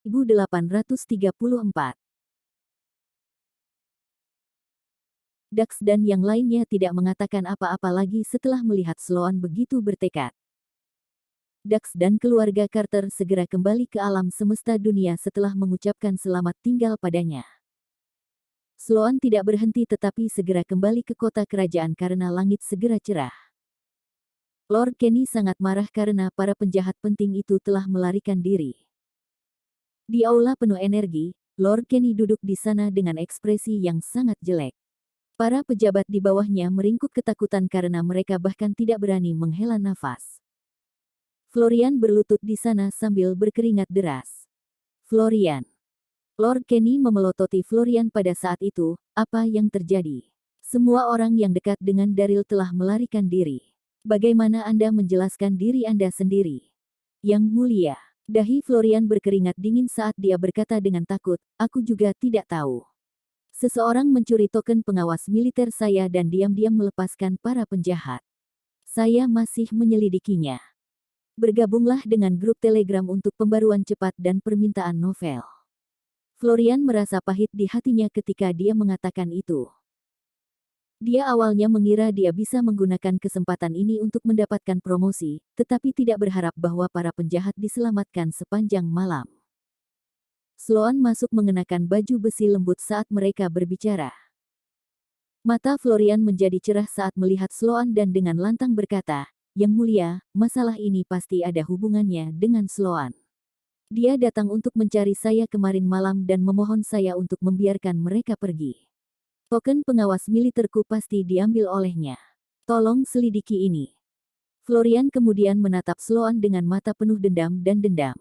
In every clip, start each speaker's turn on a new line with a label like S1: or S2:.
S1: 1834. Dax dan yang lainnya tidak mengatakan apa-apa lagi setelah melihat Sloan begitu bertekad. Dax dan keluarga Carter segera kembali ke alam semesta dunia setelah mengucapkan selamat tinggal padanya. Sloan tidak berhenti tetapi segera kembali ke kota kerajaan karena langit segera cerah. Lord Kenny sangat marah karena para penjahat penting itu telah melarikan diri. Di aula penuh energi, Lord Kenny duduk di sana dengan ekspresi yang sangat jelek. Para pejabat di bawahnya meringkuk ketakutan karena mereka bahkan tidak berani menghela nafas. Florian berlutut di sana sambil berkeringat deras. Florian. Lord Kenny memelototi Florian pada saat itu. Apa yang terjadi? Semua orang yang dekat dengan Daryl telah melarikan diri. Bagaimana Anda menjelaskan diri Anda sendiri? Yang mulia. Dahi Florian berkeringat dingin saat dia berkata dengan takut, aku juga tidak tahu. Seseorang mencuri token pengawas militer saya dan diam-diam melepaskan para penjahat. Saya masih menyelidikinya. Bergabunglah dengan grup Telegram untuk pembaruan cepat dan permintaan novel. Florian merasa pahit di hatinya ketika dia mengatakan itu. Dia awalnya mengira dia bisa menggunakan kesempatan ini untuk mendapatkan promosi, tetapi tidak berharap bahwa para penjahat diselamatkan sepanjang malam. Sloan masuk mengenakan baju besi lembut saat mereka berbicara. Mata Florian menjadi cerah saat melihat Sloan dan dengan lantang berkata, Yang mulia, masalah ini pasti ada hubungannya dengan Sloan. Dia datang untuk mencari saya kemarin malam dan memohon saya untuk membiarkan mereka pergi. Token pengawas militerku pasti diambil olehnya. Tolong selidiki ini. Florian kemudian menatap Sloan dengan mata penuh dendam dan dendam.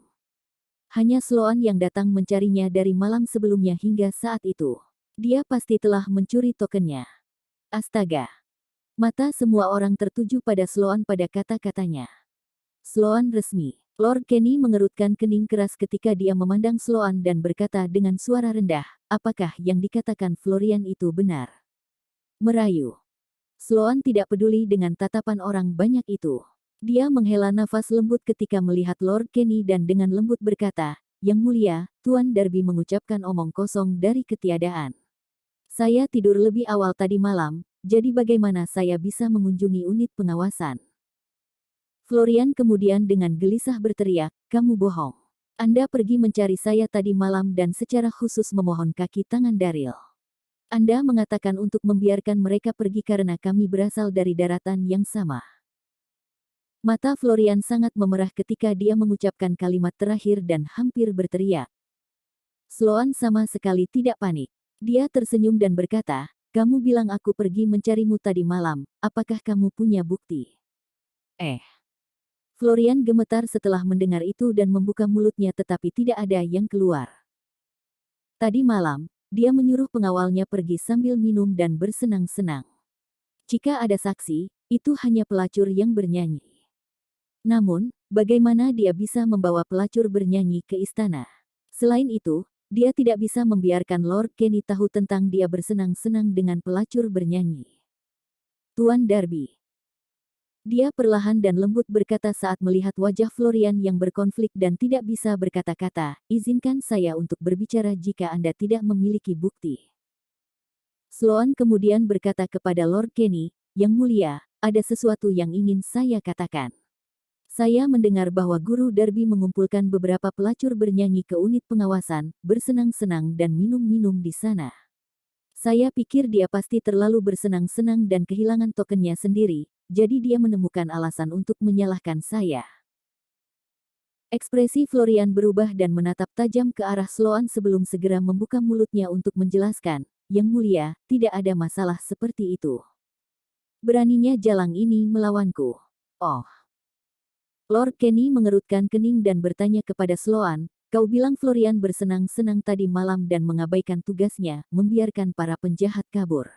S1: Hanya Sloan yang datang mencarinya dari malam sebelumnya hingga saat itu. Dia pasti telah mencuri tokennya. Astaga. Mata semua orang tertuju pada Sloan pada kata-katanya. Sloan resmi. Lord Kenny mengerutkan kening keras ketika dia memandang Sloan dan berkata dengan suara rendah, apakah yang dikatakan Florian itu benar? Merayu. Sloan tidak peduli dengan tatapan orang banyak itu. Dia menghela nafas lembut ketika melihat Lord Kenny dan dengan lembut berkata, Yang mulia, Tuan Darby mengucapkan omong kosong dari ketiadaan. Saya tidur lebih awal tadi malam, jadi bagaimana saya bisa mengunjungi unit pengawasan? Florian kemudian dengan gelisah berteriak, kamu bohong. Anda pergi mencari saya tadi malam dan secara khusus memohon kaki tangan Daryl. Anda mengatakan untuk membiarkan mereka pergi karena kami berasal dari daratan yang sama. Mata Florian sangat memerah ketika dia mengucapkan kalimat terakhir dan hampir berteriak. Sloan sama sekali tidak panik. Dia tersenyum dan berkata, kamu bilang aku pergi mencarimu tadi malam, apakah kamu punya bukti? Florian gemetar setelah mendengar itu dan membuka mulutnya tetapi tidak ada yang keluar. Tadi malam, dia menyuruh pengawalnya pergi sambil minum dan bersenang-senang. Jika ada saksi, itu hanya pelacur yang bernyanyi. Namun, bagaimana dia bisa membawa pelacur bernyanyi ke istana? Selain itu, dia tidak bisa membiarkan Lord Kenny tahu tentang dia bersenang-senang dengan pelacur bernyanyi. Tuan Darby. Dia perlahan dan lembut berkata saat melihat wajah Florian yang berkonflik dan tidak bisa berkata-kata, izinkan saya untuk berbicara jika Anda tidak memiliki bukti. Sloan kemudian berkata kepada Lord Kenny, Yang mulia, ada sesuatu yang ingin saya katakan. Saya mendengar bahwa Guru Darby mengumpulkan beberapa pelacur bernyanyi ke unit pengawasan, bersenang-senang dan minum-minum di sana. Saya pikir dia pasti terlalu bersenang-senang dan kehilangan tokennya sendiri, jadi dia menemukan alasan untuk menyalahkan saya. Ekspresi Florian berubah dan menatap tajam ke arah Sloan sebelum segera membuka mulutnya untuk menjelaskan, Yang mulia, tidak ada masalah seperti itu. Beraninya jalang ini melawanku. Oh. Lord Kenny mengerutkan kening dan bertanya kepada Sloan, kau bilang Florian bersenang-senang tadi malam dan mengabaikan tugasnya, membiarkan para penjahat kabur.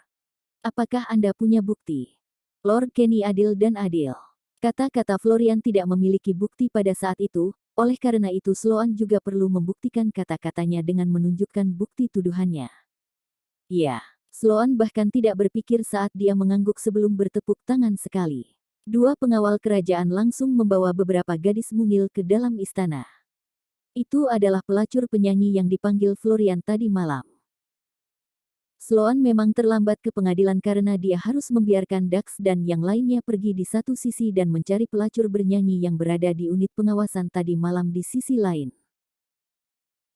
S1: Apakah Anda punya bukti? Lord Kenny adil dan adil. Kata-kata Florian tidak memiliki bukti pada saat itu, oleh karena itu Sloan juga perlu membuktikan kata-katanya dengan menunjukkan bukti tuduhannya. Ya, Sloan bahkan tidak berpikir saat dia mengangguk sebelum bertepuk tangan sekali. Dua pengawal kerajaan langsung membawa beberapa gadis mungil ke dalam istana. Itu adalah pelacur penyanyi yang dipanggil Florian tadi malam. Sloan memang terlambat ke pengadilan karena dia harus membiarkan Dax dan yang lainnya pergi di satu sisi dan mencari pelacur bernyanyi yang berada di unit pengawasan tadi malam di sisi lain.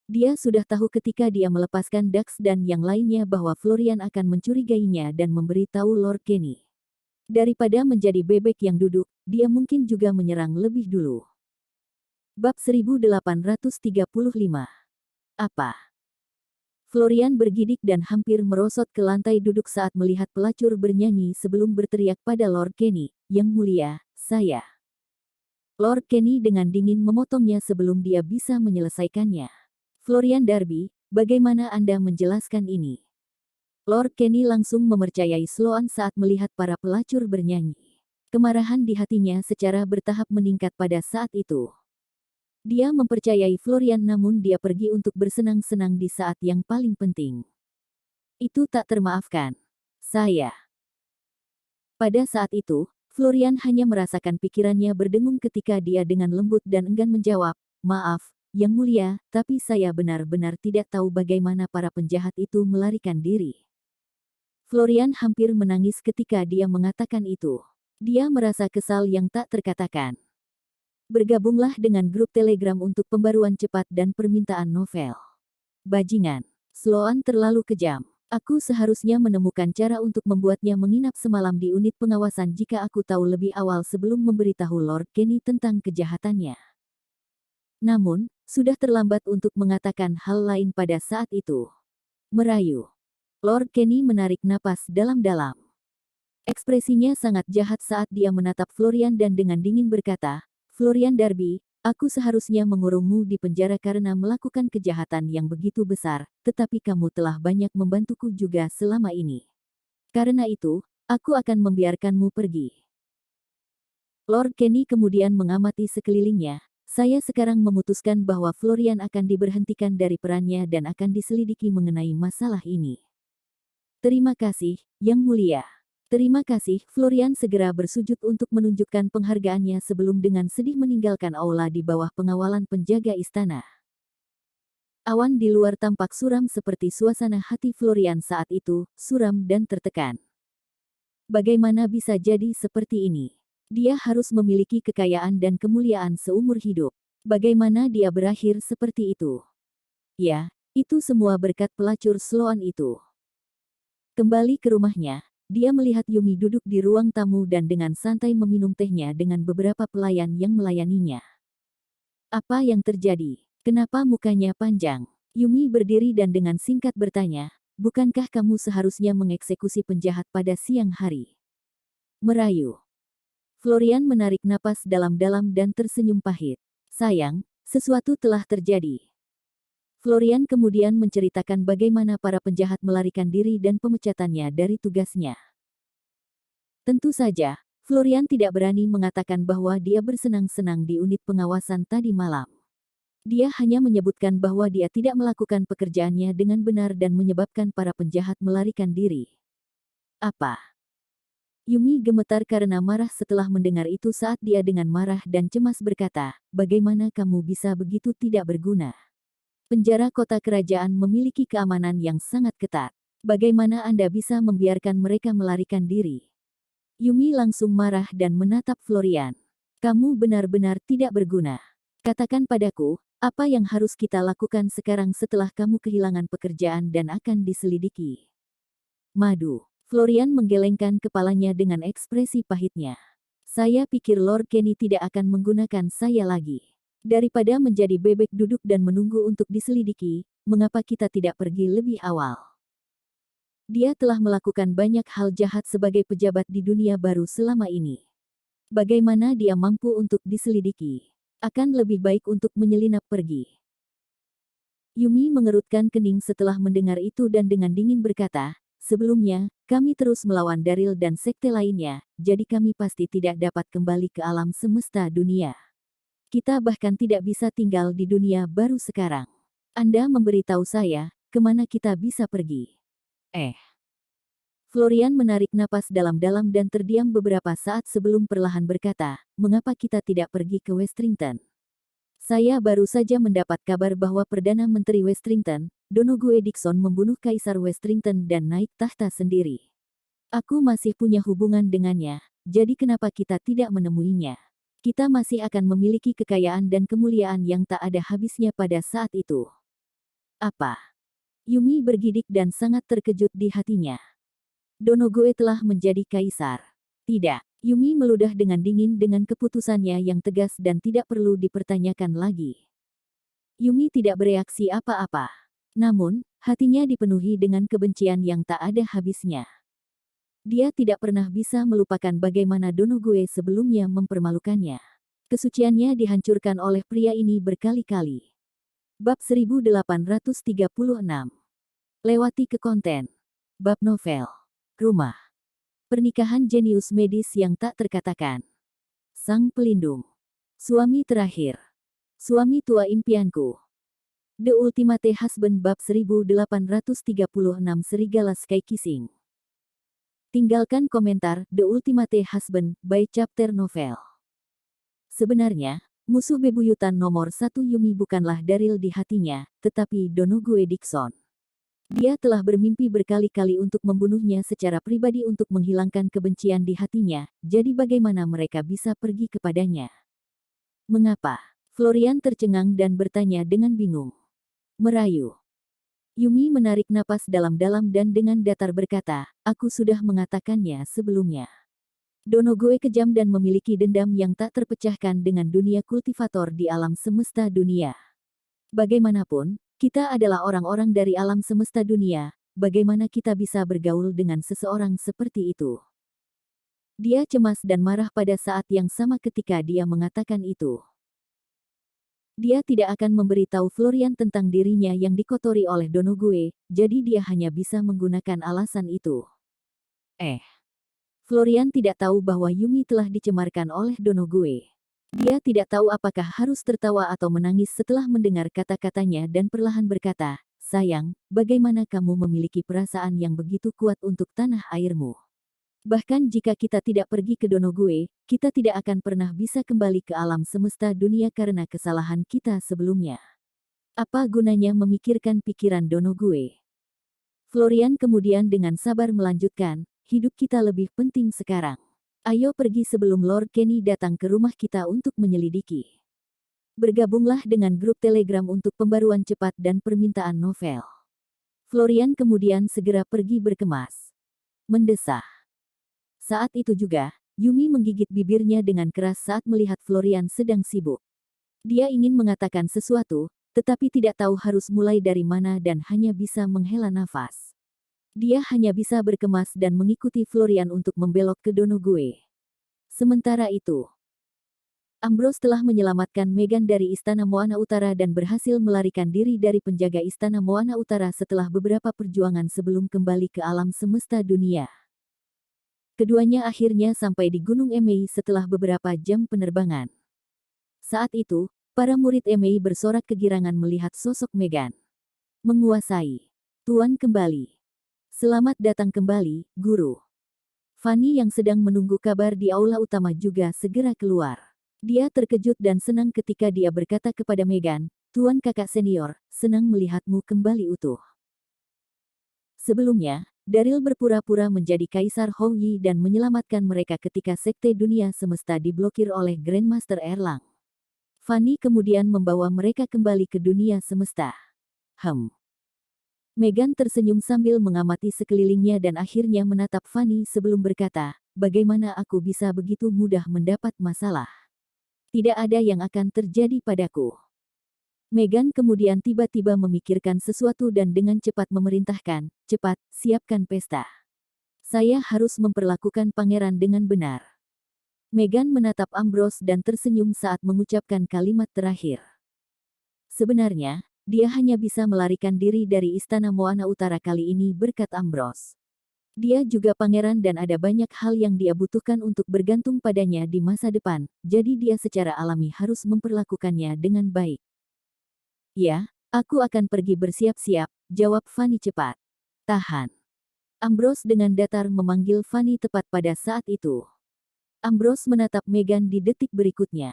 S1: Dia sudah tahu ketika dia melepaskan Dax dan yang lainnya bahwa Florian akan mencurigainya dan memberi tahu Lord Kenny. Daripada menjadi bebek yang duduk, dia mungkin juga menyerang lebih dulu. Bab 1835. Apa? Florian bergidik dan hampir merosot ke lantai duduk saat melihat pelacur bernyanyi sebelum berteriak pada Lord Kenny, "Yang mulia, saya." Lord Kenny dengan dingin memotongnya sebelum dia bisa menyelesaikannya. "Florian Darby, bagaimana Anda menjelaskan ini?" Lord Kenny langsung mempercayai Sloan saat melihat para pelacur bernyanyi. Kemarahan di hatinya secara bertahap meningkat pada saat itu. Dia mempercayai Florian namun dia pergi untuk bersenang-senang di saat yang paling penting. Itu tak termaafkan. Saya. Pada saat itu, Florian hanya merasakan pikirannya berdengung ketika dia dengan lembut dan enggan menjawab, "Maaf, Yang Mulia, tapi saya benar-benar tidak tahu bagaimana para penjahat itu melarikan diri." Florian hampir menangis ketika dia mengatakan itu. Dia merasa kesal yang tak terkatakan. Bergabunglah dengan grup Telegram untuk pembaruan cepat dan permintaan novel. Bajingan. Sloan terlalu kejam. Aku seharusnya menemukan cara untuk membuatnya menginap semalam di unit pengawasan jika aku tahu lebih awal sebelum memberitahu Lord Kenny tentang kejahatannya. Namun, sudah terlambat untuk mengatakan hal lain pada saat itu. Merayu. Lord Kenny menarik napas dalam-dalam. Ekspresinya sangat jahat saat dia menatap Florian dan dengan dingin berkata, "Florian Darby, aku seharusnya mengurungmu di penjara karena melakukan kejahatan yang begitu besar, tetapi kamu telah banyak membantuku juga selama ini. Karena itu, aku akan membiarkanmu pergi." Lord Kenny kemudian mengamati sekelilingnya. "Saya sekarang memutuskan bahwa Florian akan diberhentikan dari perannya dan akan diselidiki mengenai masalah ini." "Terima kasih, Yang Mulia." "Terima kasih." Florian segera bersujud untuk menunjukkan penghargaannya sebelum dengan sedih meninggalkan aula di bawah pengawalan penjaga istana. Awan di luar tampak suram seperti suasana hati Florian saat itu, suram dan tertekan. Bagaimana bisa jadi seperti ini? Dia harus memiliki kekayaan dan kemuliaan seumur hidup. Bagaimana dia berakhir seperti itu? Ya, itu semua berkat pelacur Sloan itu. Kembali ke rumahnya, dia melihat Yumi duduk di ruang tamu dan dengan santai meminum tehnya dengan beberapa pelayan yang melayaninya. "Apa yang terjadi? Kenapa mukanya panjang?" Yumi berdiri dan dengan singkat bertanya, "Bukankah kamu seharusnya mengeksekusi penjahat pada siang hari?" Merayu. Florian menarik napas dalam-dalam dan tersenyum pahit. "Sayang, sesuatu telah terjadi." Florian kemudian menceritakan bagaimana para penjahat melarikan diri dan pemecatannya dari tugasnya. Tentu saja, Florian tidak berani mengatakan bahwa dia bersenang-senang di unit pengawasan tadi malam. Dia hanya menyebutkan bahwa dia tidak melakukan pekerjaannya dengan benar dan menyebabkan para penjahat melarikan diri. "Apa?" Yumi gemetar karena marah setelah mendengar itu saat dia dengan marah dan cemas berkata, "Bagaimana kamu bisa begitu tidak berguna? Penjara kota kerajaan memiliki keamanan yang sangat ketat. Bagaimana Anda bisa membiarkan mereka melarikan diri?" Yumi langsung marah dan menatap Florian. "Kamu benar-benar tidak berguna. Katakan padaku, apa yang harus kita lakukan sekarang setelah kamu kehilangan pekerjaan dan akan diselidiki?" Madu. Florian menggelengkan kepalanya dengan ekspresi pahitnya. "Saya pikir Lord Kenny tidak akan menggunakan saya lagi. Daripada menjadi bebek duduk dan menunggu untuk diselidiki, mengapa kita tidak pergi lebih awal? Dia telah melakukan banyak hal jahat sebagai pejabat di dunia baru selama ini. Bagaimana dia mampu untuk diselidiki? Akan lebih baik untuk menyelinap pergi." Yumi mengerutkan kening setelah mendengar itu dan dengan dingin berkata, "Sebelumnya, kami terus melawan Daryl dan sekte lainnya, jadi kami pasti tidak dapat kembali ke alam semesta dunia. Kita bahkan tidak bisa tinggal di dunia baru sekarang. Anda memberitahu saya, kemana kita bisa pergi?" Florian menarik napas dalam-dalam dan terdiam beberapa saat sebelum perlahan berkata, "Mengapa kita tidak pergi ke Westrington? Saya baru saja mendapat kabar bahwa Perdana Menteri Westrington, Donoghue Dixon membunuh Kaisar Westrington dan naik tahta sendiri. Aku masih punya hubungan dengannya, jadi kenapa kita tidak menemuinya? Kita masih akan memiliki kekayaan dan kemuliaan yang tak ada habisnya pada saat itu. Apa? Yumi bergidik dan sangat terkejut di hatinya. Donoghue telah menjadi kaisar. Tidak, Yumi meludah dengan dingin dengan keputusannya yang tegas dan tidak perlu dipertanyakan lagi. Yumi tidak bereaksi apa-apa. Namun, hatinya dipenuhi dengan kebencian yang tak ada habisnya. Dia tidak pernah bisa melupakan bagaimana Donoghue sebelumnya mempermalukannya. Kesuciannya dihancurkan oleh pria ini berkali-kali. Bab 1836. Lewati ke konten. Bab novel. Rumah. Pernikahan jenius medis yang tak terkatakan. Sang pelindung. Suami terakhir. Suami tua impianku. The Ultimate Husband bab 1836 Serigala Sky Kissing. Tinggalkan komentar The Ultimate Husband by Chapter Novel. Sebenarnya, musuh bebuyutan nomor satu Yumi bukanlah Daryl di hatinya, tetapi Donoghue Dixon. Dia telah bermimpi berkali-kali untuk membunuhnya secara pribadi untuk menghilangkan kebencian di hatinya, jadi bagaimana mereka bisa pergi kepadanya? Mengapa? Florian tercengang dan bertanya dengan bingung. Merayu. Yumi menarik napas dalam-dalam dan dengan datar berkata, aku sudah mengatakannya sebelumnya. Donoghue kejam dan memiliki dendam yang tak terpecahkan dengan dunia kultivator di alam semesta dunia. Bagaimanapun, kita adalah orang-orang dari alam semesta dunia, bagaimana kita bisa bergaul dengan seseorang seperti itu? Dia cemas dan marah pada saat yang sama ketika dia mengatakan itu. Dia tidak akan memberitahu Florian tentang dirinya yang dikotori oleh Donoghue, jadi dia hanya bisa menggunakan alasan itu. Florian tidak tahu bahwa Yumi telah dicemarkan oleh Donoghue. Dia tidak tahu apakah harus tertawa atau menangis setelah mendengar kata-katanya dan perlahan berkata, sayang, bagaimana kamu memiliki perasaan yang begitu kuat untuk tanah airmu? Bahkan jika kita tidak pergi ke Donoghue, kita tidak akan pernah bisa kembali ke alam semesta dunia karena kesalahan kita sebelumnya. Apa gunanya memikirkan pikiran Donoghue? Florian kemudian dengan sabar melanjutkan, hidup kita lebih penting sekarang. Ayo pergi sebelum Lord Kenny datang ke rumah kita untuk menyelidiki. Bergabunglah dengan grup Telegram untuk pembaruan cepat dan permintaan novel. Florian kemudian segera pergi berkemas. Mendesah. Saat itu juga, Yumi menggigit bibirnya dengan keras saat melihat Florian sedang sibuk. Dia ingin mengatakan sesuatu, tetapi tidak tahu harus mulai dari mana dan hanya bisa menghela nafas. Dia hanya bisa berkemas dan mengikuti Florian untuk membelok ke Donoghue. Sementara itu, Ambrose telah menyelamatkan Meghan dari Istana Moana Utara dan berhasil melarikan diri dari penjaga Istana Moana Utara setelah beberapa perjuangan sebelum kembali ke alam semesta dunia. Keduanya akhirnya sampai di Gunung Emei setelah beberapa jam penerbangan. Saat itu, para murid Emei bersorak kegirangan melihat sosok Meghan. Menguasai. Tuan kembali. Selamat datang kembali, Guru. Fanny yang sedang menunggu kabar di aula utama juga segera keluar. Dia terkejut dan senang ketika dia berkata kepada Meghan, Tuan kakak senior, senang melihatmu kembali utuh. Sebelumnya, Daryl berpura-pura menjadi Kaisar Hou Yi dan menyelamatkan mereka ketika Sekte Dunia Semesta diblokir oleh Grandmaster Erlang. Fanny kemudian membawa mereka kembali ke dunia semesta. Meghan tersenyum sambil mengamati sekelilingnya dan akhirnya menatap Fanny sebelum berkata, bagaimana aku bisa begitu mudah mendapat masalah? Tidak ada yang akan terjadi padaku. Meghan kemudian tiba-tiba memikirkan sesuatu dan dengan cepat memerintahkan, cepat, siapkan pesta. Saya harus memperlakukan pangeran dengan benar. Meghan menatap Ambrose dan tersenyum saat mengucapkan kalimat terakhir. Sebenarnya, dia hanya bisa melarikan diri dari Istana Moana Utara kali ini berkat Ambrose. Dia juga pangeran dan ada banyak hal yang dia butuhkan untuk bergantung padanya di masa depan, jadi dia secara alami harus memperlakukannya dengan baik. Ya, aku akan pergi bersiap-siap, jawab Fanny cepat. Tahan. Ambrose dengan datar memanggil Fanny tepat pada saat itu. Ambrose menatap Meghan di detik berikutnya.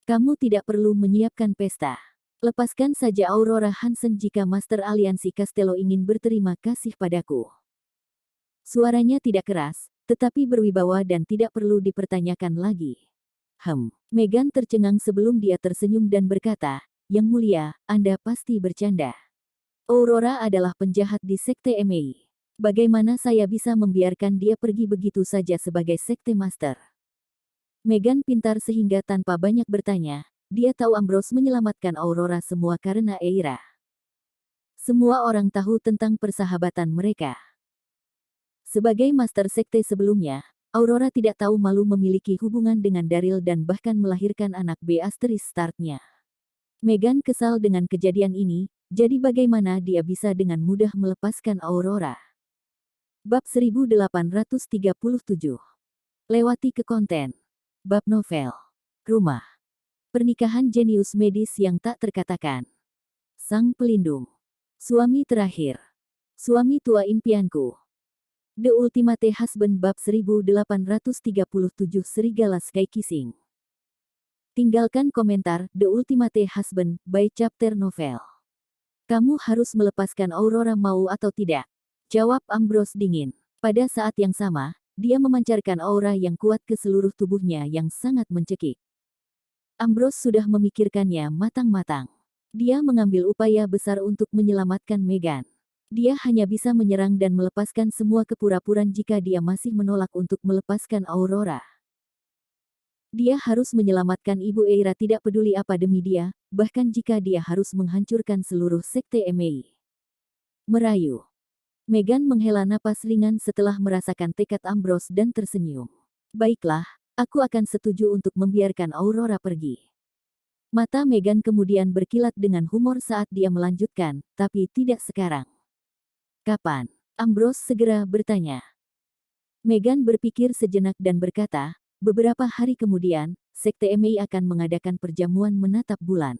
S1: Kamu tidak perlu menyiapkan pesta. Lepaskan saja Aurora Hansen jika Master Aliansi Castello ingin berterima kasih padaku. Suaranya tidak keras, tetapi berwibawa dan tidak perlu dipertanyakan lagi. Meghan tercengang sebelum dia tersenyum dan berkata, Yang Mulia, Anda pasti bercanda. Aurora adalah penjahat di Sekte MAI. Bagaimana saya bisa membiarkan dia pergi begitu saja sebagai Sekte Master? Meghan pintar sehingga tanpa banyak bertanya, dia tahu Ambrose menyelamatkan Aurora semua karena Eira. Semua orang tahu tentang persahabatan mereka. Sebagai Master Sekte sebelumnya, Aurora tidak tahu malu memiliki hubungan dengan Daryl dan bahkan melahirkan anak Beatrice startnya. Meghan kesal dengan kejadian ini, jadi bagaimana dia bisa dengan mudah melepaskan Aurora? Bab 1837. Lewati ke konten. Bab novel. Rumah. Pernikahan jenius medis yang tak terkatakan. Sang pelindung. Suami terakhir. Suami tua impianku. The Ultimate Husband bab 1837 Serigala Sky Kissing. Tinggalkan komentar The Ultimate Husband by chapter novel. Kamu harus melepaskan Aurora mau atau tidak? Jawab Ambrose dingin. Pada saat yang sama, dia memancarkan aura yang kuat ke seluruh tubuhnya yang sangat mencekik. Ambrose sudah memikirkannya matang-matang. Dia mengambil upaya besar untuk menyelamatkan Meghan. Dia hanya bisa menyerang dan melepaskan semua kepura-puran jika dia masih menolak untuk melepaskan Aurora. Dia harus menyelamatkan Ibu Eira tidak peduli apa demi dia, bahkan jika dia harus menghancurkan seluruh Sekte MAI. Merayu. Meghan menghela napas ringan setelah merasakan tekad Ambrose dan tersenyum. Baiklah, aku akan setuju untuk membiarkan Aurora pergi. Mata Meghan kemudian berkilat dengan humor saat dia melanjutkan, tapi tidak sekarang. Kapan? Ambrose segera bertanya. Meghan berpikir sejenak dan berkata, beberapa hari kemudian, Sekte MAI akan mengadakan perjamuan menatap bulan.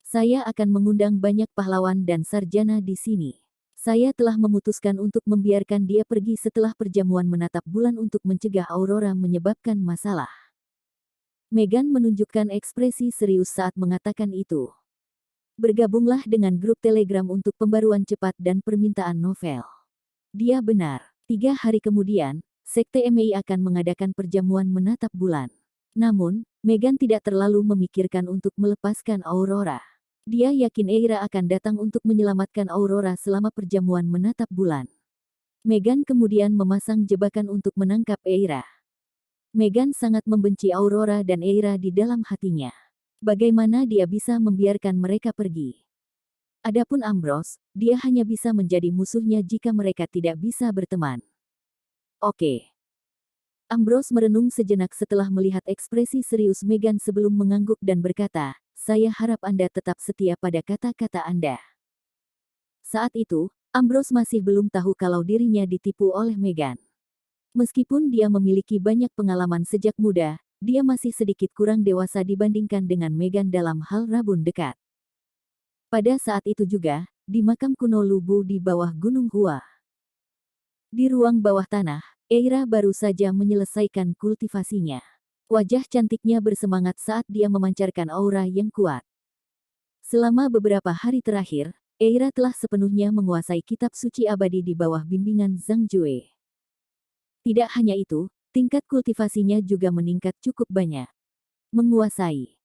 S1: Saya akan mengundang banyak pahlawan dan sarjana di sini. Saya telah memutuskan untuk membiarkan dia pergi setelah perjamuan menatap bulan untuk mencegah Aurora menyebabkan masalah. Meghan menunjukkan ekspresi serius saat mengatakan itu. Bergabunglah dengan grup Telegram untuk pembaruan cepat dan permintaan novel. Dia benar. 3 hari kemudian, Sekte MAI akan mengadakan perjamuan menatap bulan. Namun, Meghan tidak terlalu memikirkan untuk melepaskan Aurora. Dia yakin Eira akan datang untuk menyelamatkan Aurora selama perjamuan menatap bulan. Meghan kemudian memasang jebakan untuk menangkap Eira. Meghan sangat membenci Aurora dan Eira di dalam hatinya. Bagaimana dia bisa membiarkan mereka pergi? Adapun Ambrose, dia hanya bisa menjadi musuhnya jika mereka tidak bisa berteman. Oke. Ambrose merenung sejenak setelah melihat ekspresi serius Meghan sebelum mengangguk dan berkata, saya harap Anda tetap setia pada kata-kata Anda. Saat itu, Ambrose masih belum tahu kalau dirinya ditipu oleh Meghan. Meskipun dia memiliki banyak pengalaman sejak muda, dia masih sedikit kurang dewasa dibandingkan dengan Meghan dalam hal rabun dekat. Pada saat itu juga, di makam kuno Lubu di bawah Gunung Hua. Di ruang bawah tanah, Eira baru saja menyelesaikan kultivasinya. Wajah cantiknya bersemangat saat dia memancarkan aura yang kuat. Selama beberapa hari terakhir, Eira telah sepenuhnya menguasai kitab suci abadi di bawah bimbingan Zhang Jue. Tidak hanya itu, tingkat kultivasinya juga meningkat cukup banyak. Menguasai.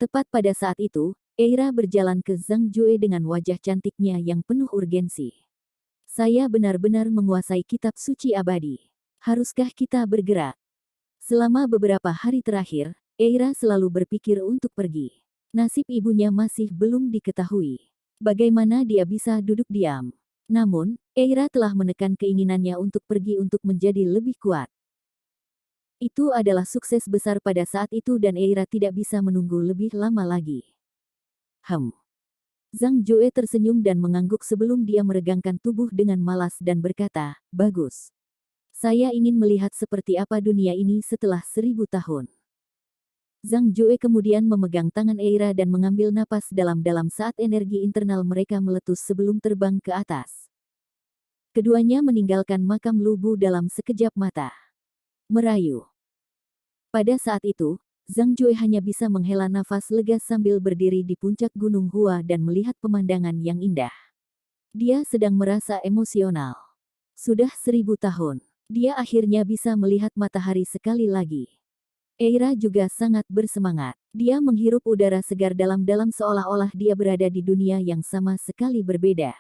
S1: Tepat pada saat itu, Eira berjalan ke Zhang Jue dengan wajah cantiknya yang penuh urgensi. Saya benar-benar menguasai kitab suci abadi. Haruskah kita bergerak? Selama beberapa hari terakhir, Eira selalu berpikir untuk pergi. Nasib ibunya masih belum diketahui. Bagaimana dia bisa duduk diam? Namun, Eira telah menekan keinginannya untuk pergi untuk menjadi lebih kuat. Itu adalah sukses besar pada saat itu dan Eira tidak bisa menunggu lebih lama lagi. Zhang Jue tersenyum dan mengangguk sebelum dia meregangkan tubuh dengan malas dan berkata, bagus. Saya ingin melihat seperti apa dunia ini setelah 1000 tahun. Zhang Jue kemudian memegang tangan Eira dan mengambil napas dalam-dalam saat energi internal mereka meletus sebelum terbang ke atas. Keduanya meninggalkan makam Lubu dalam sekejap mata. Merayu. Pada saat itu, Zhang Jue hanya bisa menghela nafas lega sambil berdiri di puncak Gunung Hua dan melihat pemandangan yang indah. Dia sedang merasa emosional. Sudah 1000 tahun, dia akhirnya bisa melihat matahari sekali lagi. Eira juga sangat bersemangat. Dia menghirup udara segar dalam-dalam seolah-olah dia berada di dunia yang sama sekali berbeda.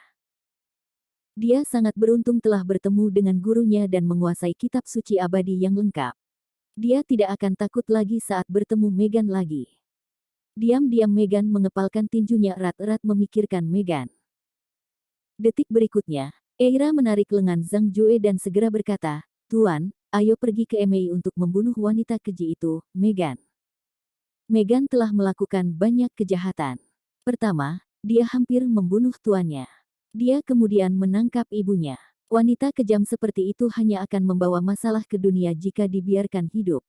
S1: Dia sangat beruntung telah bertemu dengan gurunya dan menguasai kitab suci abadi yang lengkap. Dia tidak akan takut lagi saat bertemu Megan lagi. Diam-diam Megan mengepalkan tinjunya erat-erat memikirkan Megan. Detik berikutnya, Eira menarik lengan Zhang Jue dan segera berkata, "Tuan, ayo pergi ke Emei untuk membunuh wanita keji itu, Megan." Megan telah melakukan banyak kejahatan. Pertama, dia hampir membunuh tuannya. Dia kemudian menangkap ibunya. Wanita kejam seperti itu hanya akan membawa masalah ke dunia jika dibiarkan hidup.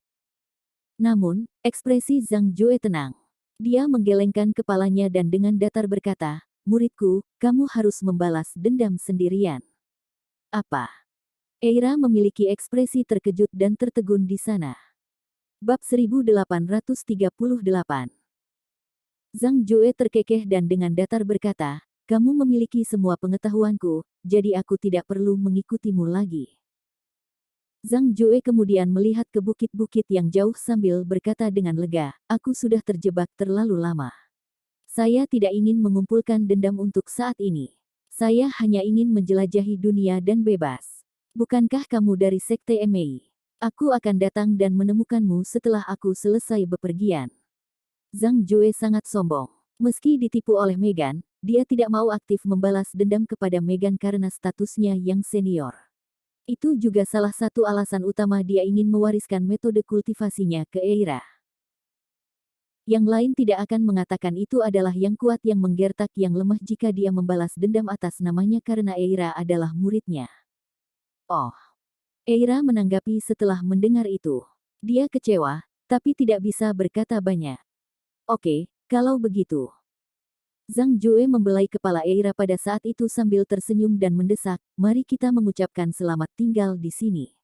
S1: Namun, ekspresi Zhang Jue tenang. Dia menggelengkan kepalanya dan dengan datar berkata, "Muridku, kamu harus membalas dendam sendirian." Apa? Eira memiliki ekspresi terkejut dan tertegun di sana. Bab 1838. Zhang Jue terkekeh dan dengan datar berkata, "Kamu memiliki semua pengetahuanku, jadi aku tidak perlu mengikutimu lagi." Zhang Jue kemudian melihat ke bukit-bukit yang jauh sambil berkata dengan lega, "Aku sudah terjebak terlalu lama. Saya tidak ingin mengumpulkan dendam untuk saat ini. Saya hanya ingin menjelajahi dunia dan bebas. Bukankah kamu dari Sekte Emei? Aku akan datang dan menemukanmu setelah aku selesai bepergian." Zhang Jue sangat sombong. Meski ditipu oleh Megan, dia tidak mau aktif membalas dendam kepada Megan karena statusnya yang senior. Itu juga salah satu alasan utama dia ingin mewariskan metode kultivasinya ke Eira. Yang lain tidak akan mengatakan itu adalah yang kuat yang menggertak yang lemah jika dia membalas dendam atas namanya karena Eira adalah muridnya. Oh. Eira menanggapi setelah mendengar itu. Dia kecewa, tapi tidak bisa berkata banyak. "Oke, kalau begitu." Zhang Jue membelai kepala Eira pada saat itu sambil tersenyum dan mendesak, "Mari kita mengucapkan selamat tinggal di sini.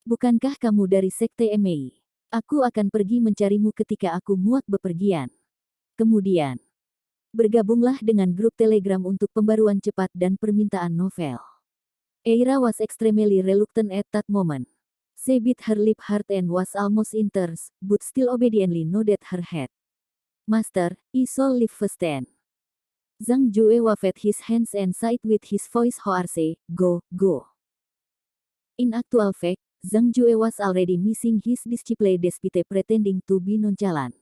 S1: Bukankah kamu dari Sekte Emei? Aku akan pergi mencarimu ketika aku muak bepergian." Kemudian, bergabunglah dengan grup Telegram untuk pembaruan cepat dan permintaan novel. Eira was extremely reluctant at that moment. She bit her lip hard and was almost in tears, but still obediently nodded her head. "Master, I shall leave first then." Zhang Jue waved his hands and said with his voice hoarse, "Go, go." In actual fact, Zhang Jue was already missing his disciple despite pretending to be nonchalant.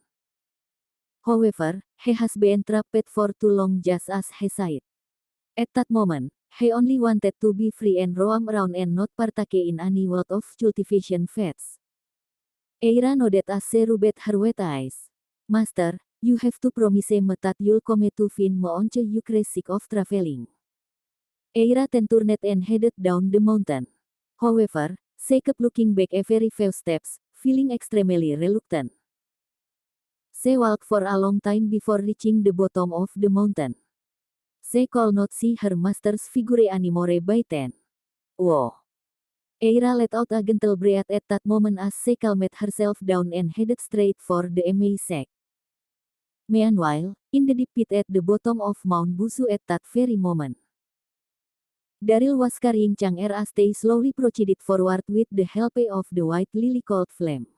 S1: However, he has been trapped for too long just as he said. At that moment, he only wanted to be free and roam around and not partake in any world of cultivation feats. Eira nodded as she rubbed her wet eyes. "Master, you have to promise me that you'll come to find me once you grow sick of traveling." Eira then turned and headed down the mountain. However, she kept looking back every few steps, feeling extremely reluctant. She walked for a long time before reaching the bottom of the mountain. She could not see her master's figure anymore by then. Whoa! Eira let out a gentle breath at that moment as she calmed herself down and headed straight for the Emei shack. Meanwhile, in the deep pit at the bottom of Mount Busu at that very moment, Daryl was carrying Chang'er as they slowly proceeded forward with the help of the white lily called Flame.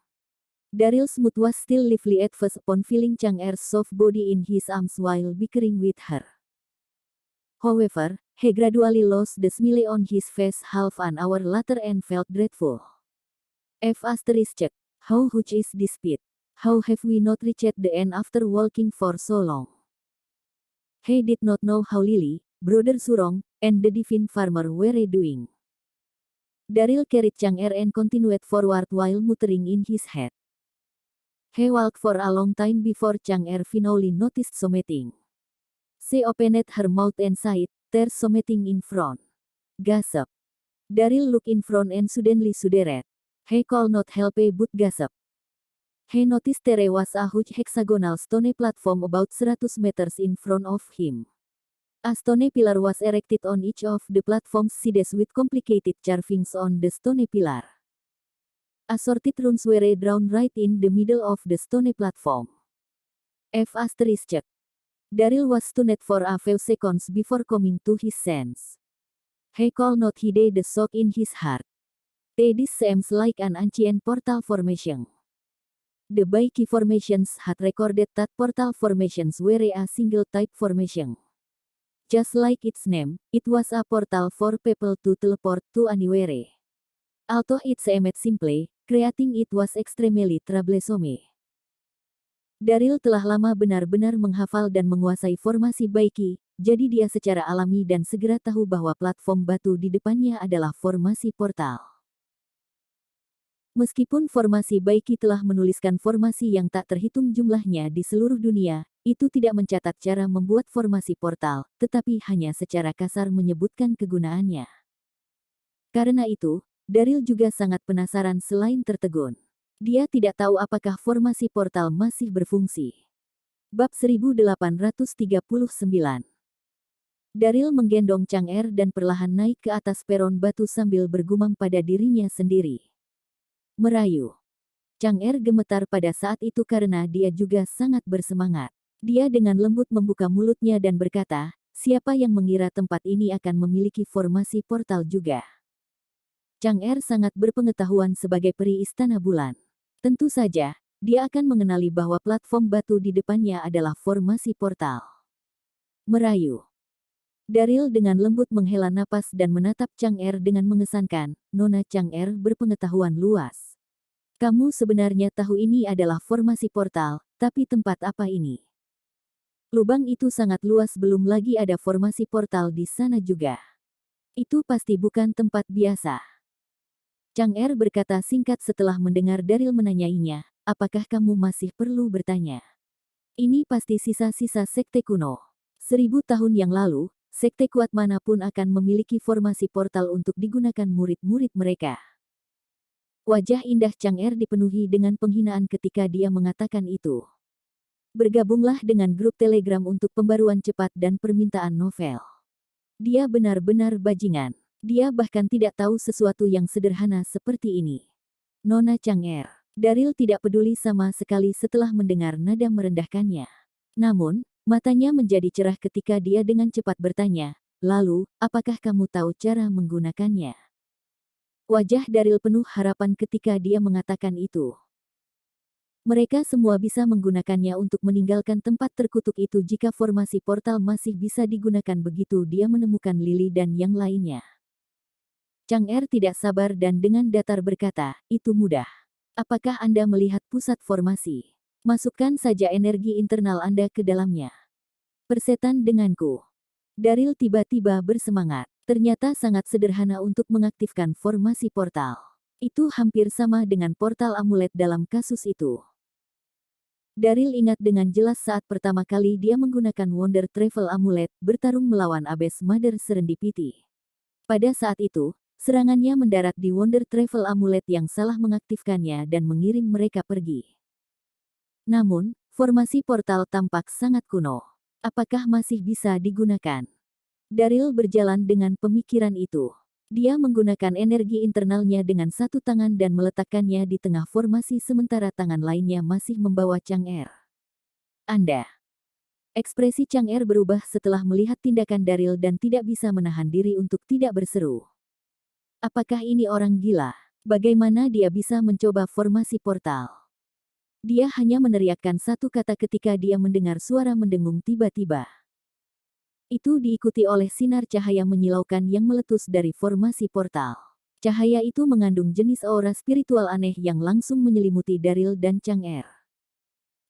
S1: Daryl's mood was still lively at first upon feeling Chang'er's soft body in his arms while bickering with her. However, he gradually lost the smile on his face half an hour later and felt dreadful. Check. How huge is this pit? How have we not reached the end after walking for so long? He did not know how Lily, Brother Surong, and the Divine Farmer were doing. Daryl carried Chang'er and continued forward while muttering in his head. He walked for a long time before Chang'er finally noticed something. She opened her mouth and said, "There's something in front." Gasp. Daryl looked in front and suddenly shuddered. He could not help but gasp. He noticed there was a huge hexagonal stone platform about 100 meters in front of him. A stone pillar was erected on each of the platform's sides with complicated carvings on the stone pillar. Assorted runes were drawn right in the middle of the stone platform. F***. Daryl was stunned for a few seconds before coming to his sense. He could not hide the shock in his heart. This seems like an ancient portal formation. The Baiki formations had recorded that portal formations were a single type formation. Just like its name, it was a portal for people to teleport to anywhere. Although it seemed simple, creating it was extremely troublesome. Daryl telah lama benar-benar menghafal dan menguasai formasi Baiki, jadi dia secara alami dan segera tahu bahwa platform batu di depannya adalah formasi portal. Meskipun formasi Baiki telah menuliskan formasi yang tak terhitung jumlahnya di seluruh dunia, itu tidak mencatat cara membuat formasi portal, tetapi hanya secara kasar menyebutkan kegunaannya. Karena itu, Daryl juga sangat penasaran selain tertegun. Dia tidak tahu apakah formasi portal masih berfungsi. Bab 1839. Daryl menggendong Chang'er dan perlahan naik ke atas peron batu sambil bergumam pada dirinya sendiri. Merayu. Chang'er gemetar pada saat itu karena dia juga sangat bersemangat. Dia dengan lembut membuka mulutnya dan berkata, siapa yang mengira tempat ini akan memiliki formasi portal juga? Chang'er sangat berpengetahuan sebagai peri istana bulan. Tentu saja, dia akan mengenali bahwa platform batu di depannya adalah formasi portal. Merayu. Daryl dengan lembut menghela napas dan menatap Chang'er dengan mengesankan, Nona Chang'er berpengetahuan luas. Kamu sebenarnya tahu ini adalah formasi portal, tapi tempat apa ini? Lubang itu sangat luas, belum lagi ada formasi portal di sana juga. Itu pasti bukan tempat biasa. Chang'er berkata singkat setelah mendengar Daryl menanyainya, apakah kamu masih perlu bertanya? Ini pasti sisa-sisa sekte kuno. 1000 tahun yang lalu, sekte kuat manapun akan memiliki formasi portal untuk digunakan murid-murid mereka. Wajah indah Chang'er dipenuhi dengan penghinaan ketika dia mengatakan itu. Bergabunglah dengan grup Telegram untuk pembaruan cepat dan permintaan novel. Dia benar-benar bajingan. Dia bahkan tidak tahu sesuatu yang sederhana seperti ini. Nona Chang'er. Daryl tidak peduli sama sekali setelah mendengar nada merendahkannya. Namun, matanya menjadi cerah ketika dia dengan cepat bertanya, lalu, apakah kamu tahu cara menggunakannya? Wajah Daryl penuh harapan ketika dia mengatakan itu. Mereka semua bisa menggunakannya untuk meninggalkan tempat terkutuk itu jika formasi portal masih bisa digunakan. Begitu dia menemukan Lily dan yang lainnya. Chang'er tidak sabar dan dengan datar berkata, itu mudah. Apakah Anda melihat pusat formasi? Masukkan saja energi internal Anda ke dalamnya. Persetan denganku. Daryl tiba-tiba bersemangat. Ternyata sangat sederhana untuk mengaktifkan formasi portal. Itu hampir sama dengan portal amulet dalam kasus itu. Daryl ingat dengan jelas saat pertama kali dia menggunakan Wonder Travel Amulet bertarung melawan Abyss Mother Serendipity. Pada saat itu, serangannya mendarat di Wonder Travel Amulet yang salah mengaktifkannya dan mengirim mereka pergi. Namun, formasi portal tampak sangat kuno. Apakah masih bisa digunakan? Daryl berjalan dengan pemikiran itu. Dia menggunakan energi internalnya dengan satu tangan dan meletakkannya di tengah formasi sementara tangan lainnya masih membawa Chang'er. Anda. Ekspresi Chang'er berubah setelah melihat tindakan Daryl dan tidak bisa menahan diri untuk tidak berseru. Apakah ini orang gila? Bagaimana dia bisa mencoba formasi portal? Dia hanya meneriakkan satu kata ketika dia mendengar suara mendengung tiba-tiba. Itu diikuti oleh sinar cahaya menyilaukan yang meletus dari formasi portal. Cahaya itu mengandung jenis aura spiritual aneh yang langsung menyelimuti Daryl dan Chang'er.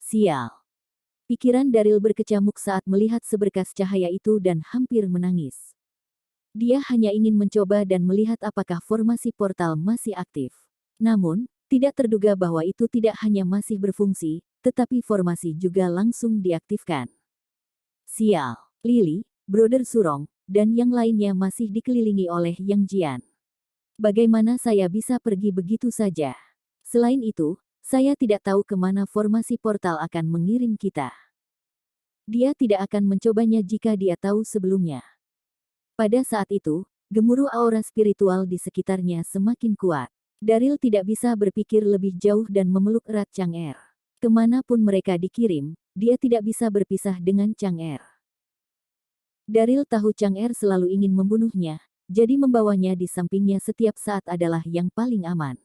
S1: Sial. Pikiran Daryl berkecamuk saat melihat seberkas cahaya itu dan hampir menangis. Dia hanya ingin mencoba dan melihat apakah formasi portal masih aktif. Namun, tidak terduga bahwa itu tidak hanya masih berfungsi, tetapi formasi juga langsung diaktifkan. Sial. Lily, Brother Surong, dan yang lainnya masih dikelilingi oleh Yang Jian. Bagaimana saya bisa pergi begitu saja? Selain itu, saya tidak tahu kemana formasi portal akan mengirim kita. Dia tidak akan mencobanya jika dia tahu sebelumnya. Pada saat itu, gemuruh aura spiritual di sekitarnya semakin kuat. Daryl tidak bisa berpikir lebih jauh dan memeluk erat Chang'er. Kemanapun mereka dikirim, dia tidak bisa berpisah dengan Chang'er. Daryl tahu Chang'er selalu ingin membunuhnya, jadi membawanya di sampingnya setiap saat adalah yang paling aman.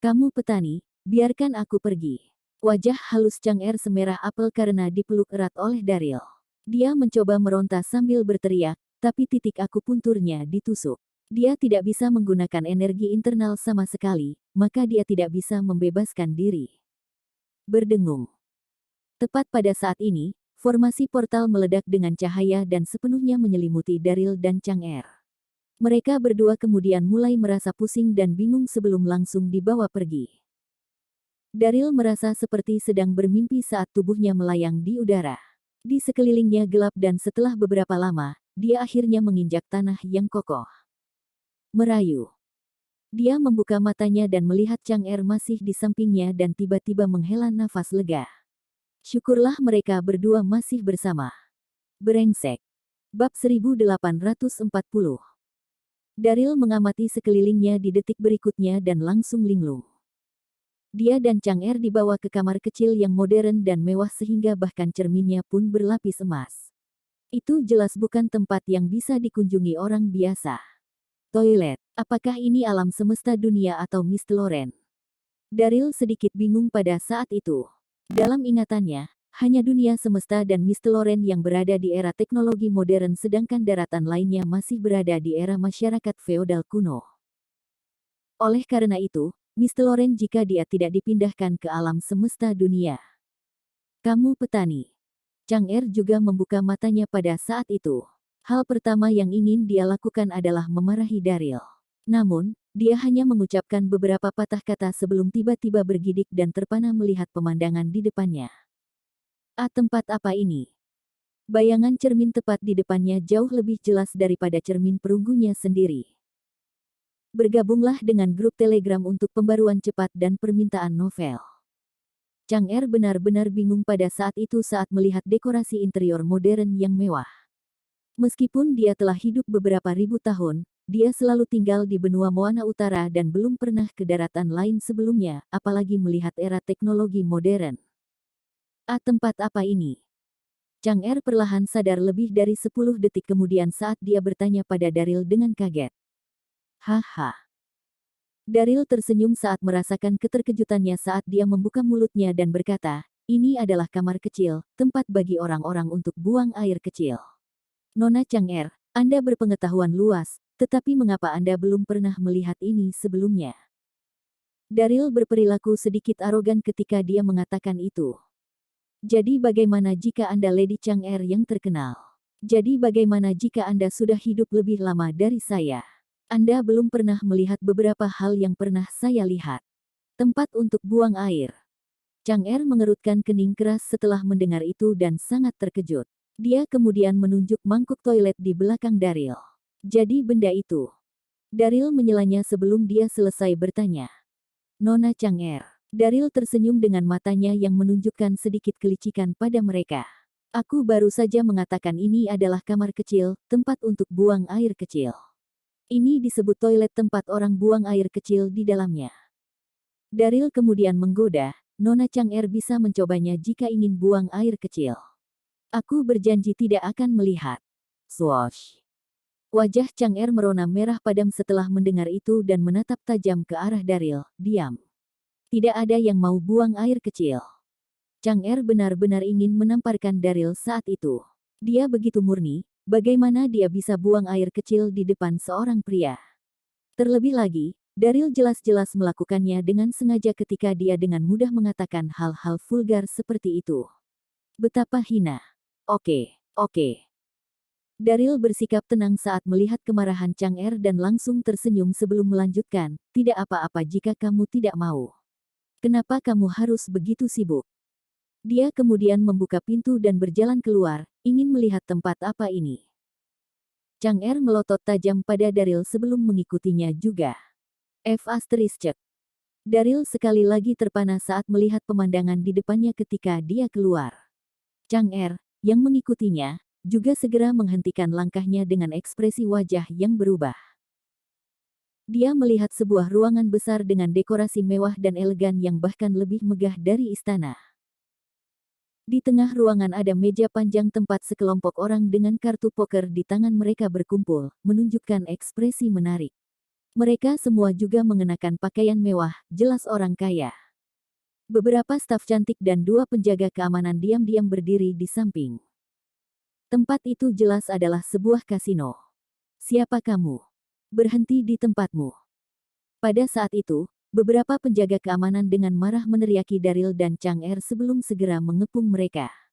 S1: Kamu petani, biarkan aku pergi. Wajah halus Chang'er semerah apel karena dipeluk erat oleh Daryl. Dia mencoba meronta sambil berteriak, tapi titik akupunturnya ditusuk. Dia tidak bisa menggunakan energi internal sama sekali, maka dia tidak bisa membebaskan diri. Berdengung. Tepat pada saat ini, formasi portal meledak dengan cahaya dan sepenuhnya menyelimuti Daryl dan Chang'er. Mereka berdua kemudian mulai merasa pusing dan bingung sebelum langsung dibawa pergi. Daryl merasa seperti sedang bermimpi saat tubuhnya melayang di udara. Di sekelilingnya gelap dan setelah beberapa lama, dia akhirnya menginjak tanah yang kokoh. Merayu. Dia membuka matanya dan melihat Chang'er masih di sampingnya dan tiba-tiba menghela nafas lega. Syukurlah mereka berdua masih bersama. Brengsek. Bab 1840. Daryl mengamati sekelilingnya di detik berikutnya dan langsung linglung. Dia dan Chang'er dibawa ke kamar kecil yang modern dan mewah sehingga bahkan cerminnya pun berlapis emas. Itu jelas bukan tempat yang bisa dikunjungi orang biasa. Toilet. Apakah ini alam semesta dunia atau Miss Loren? Daryl sedikit bingung pada saat itu. Dalam ingatannya, hanya dunia semesta dan Miss Loren yang berada di era teknologi modern sedangkan daratan lainnya masih berada di era masyarakat feodal kuno. Oleh karena itu, Miss Loren jika dia tidak dipindahkan ke alam semesta dunia. Kamu petani. Chang'er juga membuka matanya pada saat itu. Hal pertama yang ingin dia lakukan adalah memarahi Daryl. Namun, dia hanya mengucapkan beberapa patah kata sebelum tiba-tiba bergidik dan terpana melihat pemandangan di depannya. Tempat apa ini? Bayangan cermin tepat di depannya jauh lebih jelas daripada cermin perunggunya sendiri. Bergabunglah dengan grup Telegram untuk pembaruan cepat dan permintaan novel. Chang'er benar-benar bingung pada saat itu saat melihat dekorasi interior modern yang mewah. Meskipun dia telah hidup beberapa ribu tahun, dia selalu tinggal di benua Moana Utara dan belum pernah ke daratan lain sebelumnya, apalagi melihat era teknologi modern. Tempat apa ini? Chang'er perlahan sadar lebih dari 10 detik kemudian saat dia bertanya pada Daryl dengan kaget. Haha. Daryl tersenyum saat merasakan keterkejutannya saat dia membuka mulutnya dan berkata, ini adalah kamar kecil, tempat bagi orang-orang untuk buang air kecil. Nona Chang'er, Anda berpengetahuan luas, tetapi mengapa Anda belum pernah melihat ini sebelumnya? Daryl berperilaku sedikit arogan ketika dia mengatakan itu. Jadi bagaimana jika Anda Lady Chang'er yang terkenal? Jadi bagaimana jika Anda sudah hidup lebih lama dari saya? Anda belum pernah melihat beberapa hal yang pernah saya lihat. Tempat untuk buang air. Chang'er mengerutkan kening keras setelah mendengar itu dan sangat terkejut. Dia kemudian menunjuk mangkuk toilet di belakang Daryl. Jadi benda itu. Daryl menyelanya sebelum dia selesai bertanya. Nona Chang'er. Daryl tersenyum dengan matanya yang menunjukkan sedikit kelicikan pada mereka. Aku baru saja mengatakan ini adalah kamar kecil, tempat untuk buang air kecil. Ini disebut toilet tempat orang buang air kecil di dalamnya. Daryl kemudian menggoda, Nona Chang'er bisa mencobanya jika ingin buang air kecil. Aku berjanji tidak akan melihat. Swoosh. Wajah Chang'er merona merah padam setelah mendengar itu dan menatap tajam ke arah Daryl. Diam. Tidak ada yang mau buang air kecil. Chang'er benar-benar ingin menamparkan Daryl saat itu. Dia begitu murni, bagaimana dia bisa buang air kecil di depan seorang pria. Terlebih lagi, Daryl jelas-jelas melakukannya dengan sengaja ketika dia dengan mudah mengatakan hal-hal vulgar seperti itu. Betapa hina. Oke. Daryl bersikap tenang saat melihat kemarahan Chang'er dan langsung tersenyum sebelum melanjutkan, tidak apa-apa jika kamu tidak mau. Kenapa kamu harus begitu sibuk? Dia kemudian membuka pintu dan berjalan keluar, ingin melihat tempat apa ini. Chang'er melotot tajam pada Daryl sebelum mengikutinya juga. Daryl sekali lagi terpana saat melihat pemandangan di depannya ketika dia keluar. Chang'er, yang mengikutinya, juga segera menghentikan langkahnya dengan ekspresi wajah yang berubah. Dia melihat sebuah ruangan besar dengan dekorasi mewah dan elegan yang bahkan lebih megah dari istana. Di tengah ruangan ada meja panjang tempat sekelompok orang dengan kartu poker di tangan mereka berkumpul, menunjukkan ekspresi menarik. Mereka semua juga mengenakan pakaian mewah, jelas orang kaya. Beberapa staf cantik dan 2 penjaga keamanan diam-diam berdiri di samping. Tempat itu jelas adalah sebuah kasino. Siapa kamu? Berhenti di tempatmu. Pada saat itu, beberapa penjaga keamanan dengan marah meneriaki Daryl dan Chang'er sebelum segera mengepung mereka.